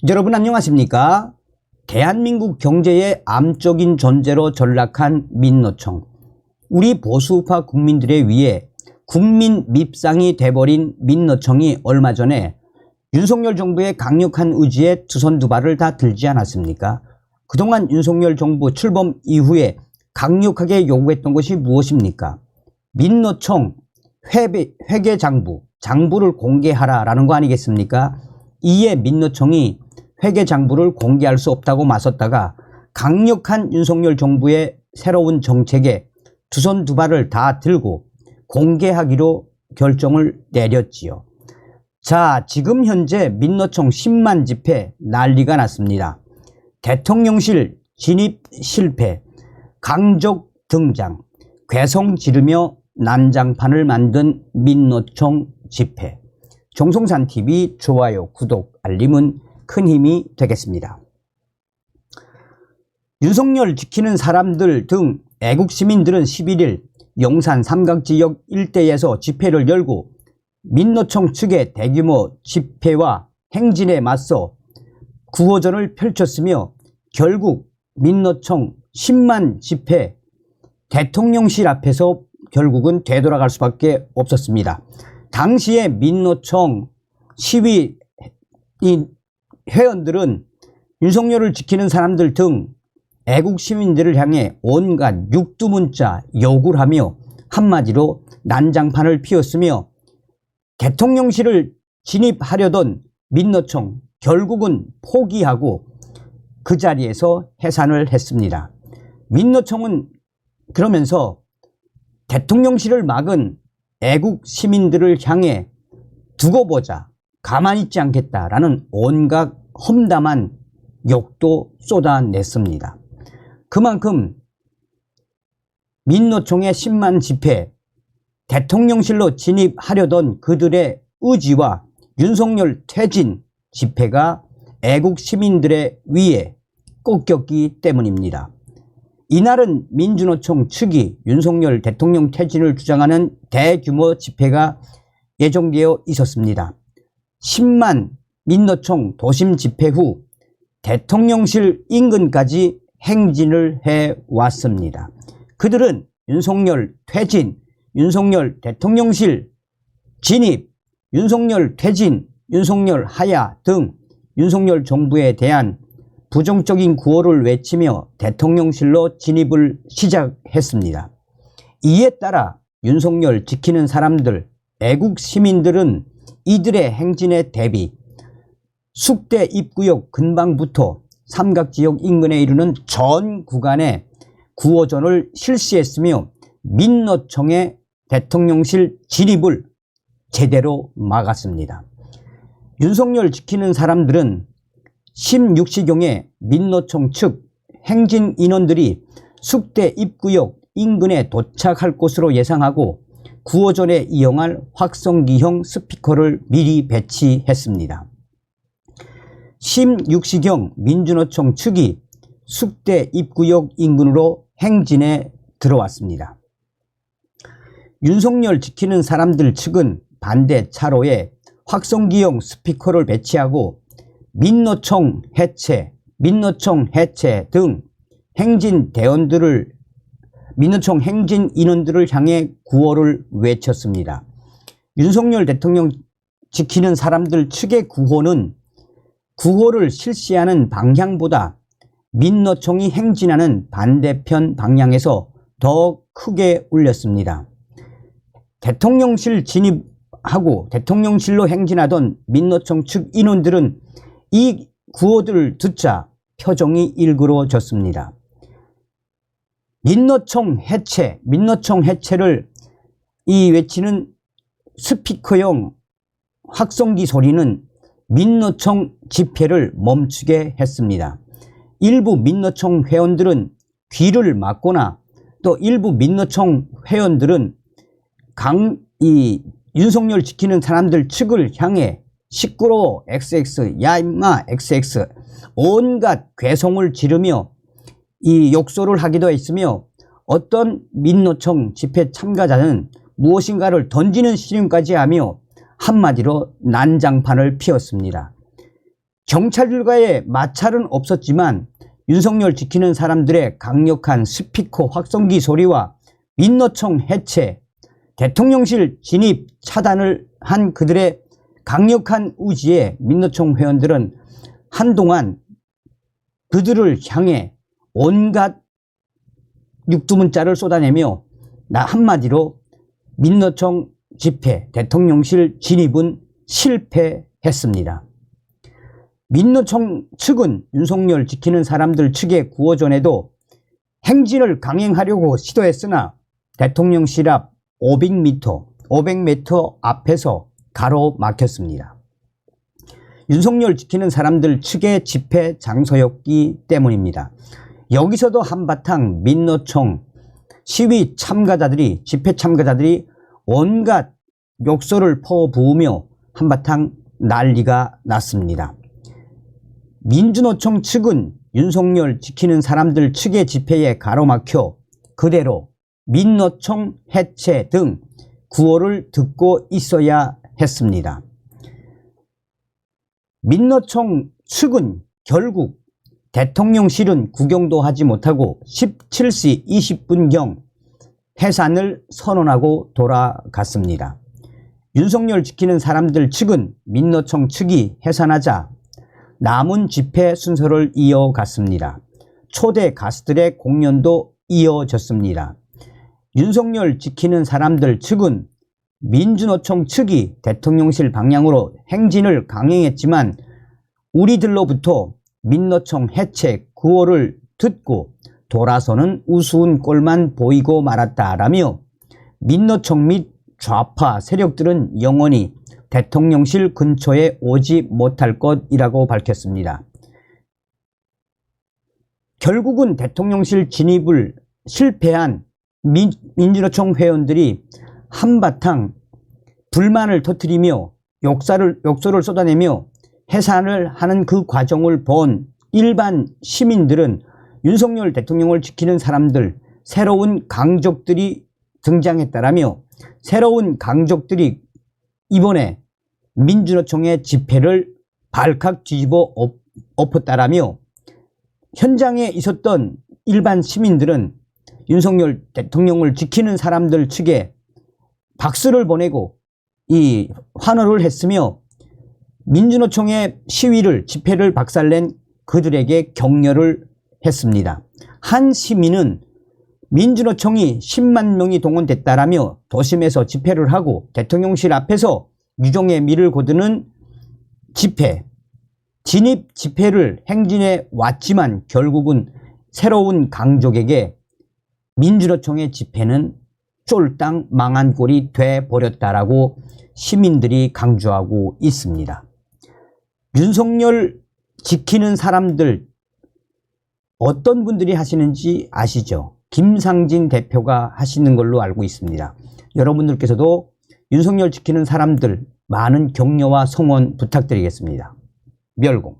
여러분 안녕하십니까? 대한민국 경제의 암적인 존재로 전락한 민노총, 우리 보수우파 국민들에 의해 국민 밉상이 돼버린 민노총이 얼마 전에 윤석열 정부의 강력한 의지에 두 손 두 발을 다 들지 않았습니까? 그동안 윤석열 정부 출범 이후에 강력하게 요구했던 것이 무엇입니까? 민노총 회계장부를 공개하라라는 거 아니겠습니까? 이에 민노총이 회계장부를 공개할 수 없다고 맞섰다가 강력한 윤석열 정부의 새로운 정책에 두 손 두 발을 다 들고 공개하기로 결정을 내렸지요. 자, 지금 현재 민노총 10만 집회 난리가 났습니다. 대통령실 진입 실패, 강적 등장, 괴성 지르며 난장판을 만든 민노총 집회. 정성산TV 좋아요, 구독, 알림은 큰 힘이 되겠습니다. 윤석열 지키는 사람들 등 애국시민들은 11일 용산 삼각지역 일대에서 집회를 열고 민노총 측의 대규모 집회와 행진에 맞서 구호전을 펼쳤으며 결국 민노총 10만 집회 대통령실 앞에서 결국은 되돌아갈 수밖에 없었습니다. 당시에 민노총 시위 회원들은 윤석열을 지키는 사람들 등 애국 시민들을 향해 온갖 육두문자 욕을 하며 한마디로 난장판을 피웠으며 대통령실을 진입하려던 민노총 결국은 포기하고 그 자리에서 해산을 했습니다. 민노총은 그러면서 대통령실을 막은 애국 시민들을 향해 두고 보자, 가만히 있지 않겠다라는 온갖 험담한 욕도 쏟아냈습니다. 그만큼 민노총의 10만 집회, 대통령실로 진입하려던 그들의 의지와 윤석열 퇴진 집회가 애국 시민들의 위에 꺾였기 때문입니다. 이날은 민주노총 측이 윤석열 대통령 퇴진을 주장하는 대규모 집회가 예정되어 있었습니다. 10만 민노총 도심 집회 후 대통령실 인근까지 행진을 해왔습니다. 그들은 윤석열 퇴진, 윤석열 대통령실 진입, 윤석열 퇴진, 윤석열 하야 등 윤석열 정부에 대한 부정적인 구호를 외치며 대통령실로 진입을 시작했습니다. 이에 따라 윤석열 지키는 사람들, 애국 시민들은 이들의 행진에 대비 숙대 입구역 근방부터 삼각지역 인근에 이르는 전 구간에 구호전을 실시했으며 민노총의 대통령실 진입을 제대로 막았습니다. 윤석열 지키는 사람들은 16시경에 민노총 측 행진 인원들이 숙대 입구역 인근에 도착할 것으로 예상하고 구호전에 이용할 확성기형 스피커를 미리 배치했습니다. 16시경 민주노총 측이 숙대 입구역 인근으로 행진에 들어왔습니다. 윤석열 지키는 사람들 측은 반대 차로에 확성기형 스피커를 배치하고 민노총 해체 등 민노총 행진 인원들을 향해 구호를 외쳤습니다. 윤석열 대통령 지키는 사람들 측의 구호는 구호를 실시하는 방향보다 민노총이 행진하는 반대편 방향에서 더 크게 울렸습니다. 대통령실 진입하고 대통령실로 행진하던 민노총 측 인원들은 이 구호들을 듣자 표정이 일그러졌습니다. 민노총 해체를 외치는 스피커형 확성기 소리는 민노총 집회를 멈추게 했습니다. 일부 민노총 회원들은 귀를 막거나 또 일부 민노총 회원들은 윤석열 지키는 사람들 측을 향해 시끄러워 XX, 야 임마 XX 온갖 괴성을 지르며 이 욕설을 하기도 했으며 어떤 민노총 집회 참가자는 무엇인가를 던지는 시름까지 하며 한마디로 난장판을 피웠습니다. 경찰들과의 마찰은 없었지만 윤석열 지키는 사람들의 강력한 스피커 확성기 소리와 민노총 해체, 대통령실 진입 차단을 한 그들의 강력한 의지에 민노총 회원들은 한동안 그들을 향해 온갖 육두문자를 쏟아내며 한마디로 민노총 집회, 대통령실 진입은 실패했습니다. 민노총 측은 윤석열 지키는 사람들 측의 구호 전에도 행진을 강행하려고 시도했으나 대통령실 앞 500m 앞에서 가로막혔습니다. 윤석열 지키는 사람들 측의 집회 장소였기 때문입니다. 여기서도 한바탕 민노총 시위 참가자들이, 집회 참가자들이 온갖 욕설을 퍼부으며 한바탕 난리가 났습니다. 민주노총 측은 윤석열 지키는 사람들 측의 집회에 가로막혀 그대로 민노총 해체 등 구호를 듣고 있어야 했습니다. 민노총 측은 결국 대통령실은 구경도 하지 못하고 17시 20분경 해산을 선언하고 돌아갔습니다. 윤석열 지키는 사람들 측은 민노총 측이 해산하자 남은 집회 순서를 이어갔습니다. 초대 가수들의 공연도 이어졌습니다. 윤석열 지키는 사람들 측은 민주노총 측이 대통령실 방향으로 행진을 강행했지만 우리들로부터 민노총 해체 구호를 듣고 돌아서는 우스운 꼴만 보이고 말았다라며 민노총 및 좌파 세력들은 영원히 대통령실 근처에 오지 못할 것이라고 밝혔습니다. 결국은 대통령실 진입을 실패한 민주노총 회원들이 한바탕 불만을 터뜨리며 욕설을 쏟아내며 해산을 하는 그 과정을 본 일반 시민들은 윤석열 대통령을 지키는 사람들, 새로운 강족들이 등장했다라며 새로운 강족들이 이번에 민주노총의 집회를 발칵 뒤집어 엎었다라며 현장에 있었던 일반 시민들은 윤석열 대통령을 지키는 사람들 측에 박수를 보내고 이 환호를 했으며 민주노총의 시위를, 집회를 박살낸 그들에게 격려를 했습니다. 한 시민은 민주노총이 10만 명이 동원됐다라며 도심에서 집회를 하고 대통령실 앞에서 유종의 미를 거두는 집회, 진입 집회를 행진해 왔지만 결국은 새로운 강족에게 민주노총의 집회는 쫄딱 망한 꼴이 돼버렸다라고 시민들이 강조하고 있습니다. 윤석열 지키는 사람들 어떤 분들이 하시는지 아시죠? 김상진 대표가 하시는 걸로 알고 있습니다. 여러분들께서도 윤석열 지키는 사람들 많은 격려와 성원 부탁드리겠습니다. 멸공.